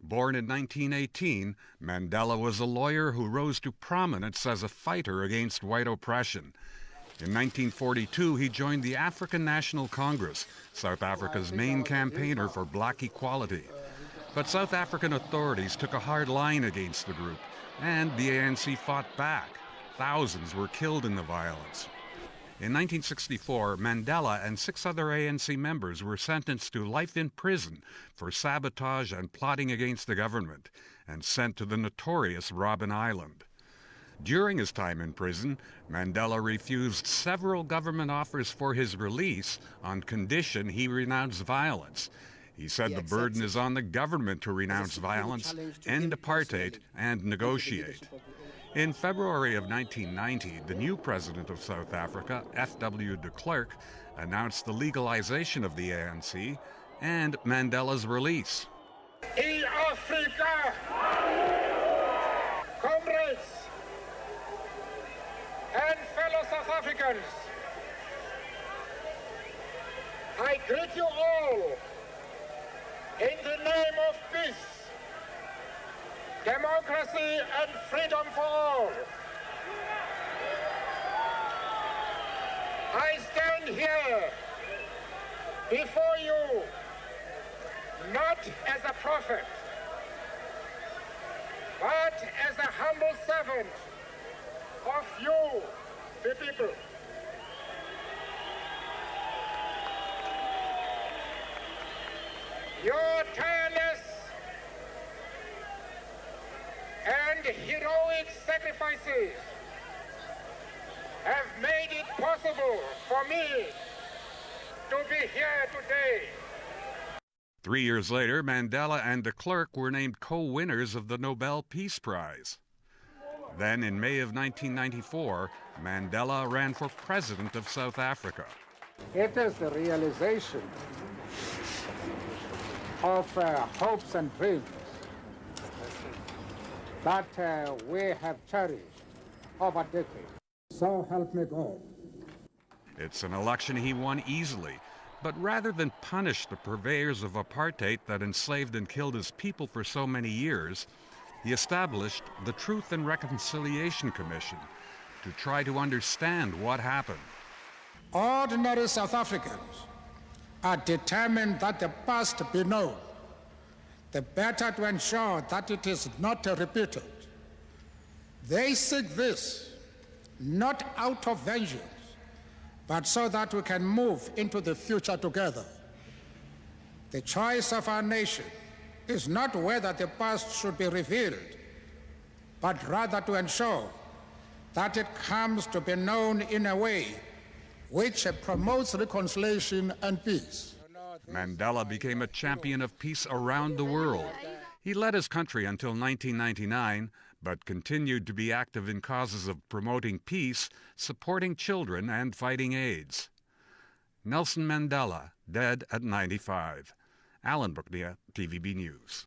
Born in 1918, Mandela was a lawyer who rose to prominence as a fighter against white oppression. In 1942, he joined the African National Congress, South Africa's main campaigner for black equality. But South African authorities took a hard line against the group, and the ANC fought back. Thousands were killed in the violence. In 1964, Mandela and 6 other ANC members were sentenced to life in prison for sabotage and plotting against the government, and sent to the notorious Robben Island. During his time in prison, Mandela refused several government offers for his release on condition he renounce violence. He said the burden is on the government to renounce violence, end apartheid, and negotiate. In February of 1990, the new president of South Africa, F.W. de Klerk, announced the legalization of the ANC and Mandela's release. In Africa, comrades and fellow South Africans, I greet you all in the name of peace, democracy and freedom for all. I stand here before you not as a prophet, but as a humble servant of you, the people. Your tireless and heroic sacrifices have made it possible for me to be here today. 3 years later, Mandela and de Klerk were named co-winners of the Nobel Peace Prize. Then, in May of 1994, Mandela ran for president of South Africa. It is the realization of hopes and dreams that we have cherished over decades. So help me God. It's an election he won easily, but rather than punish the purveyors of apartheid that enslaved and killed his people for so many years, he established the Truth and Reconciliation Commission to try to understand what happened. Ordinary South Africans are determined that the past be known, the better to ensure that it is not repeated. They seek this not out of vengeance, but so that we can move into the future together. The choice of our nation is not whether the past should be revealed, but rather to ensure that it comes to be known in a way which promotes reconciliation and peace. Mandela became a champion of peace around the world. He led his country until 1999, but continued to be active in causes of promoting peace, supporting children, and fighting AIDS. Nelson Mandela, dead at 95. Alan Brooknia, TVB News.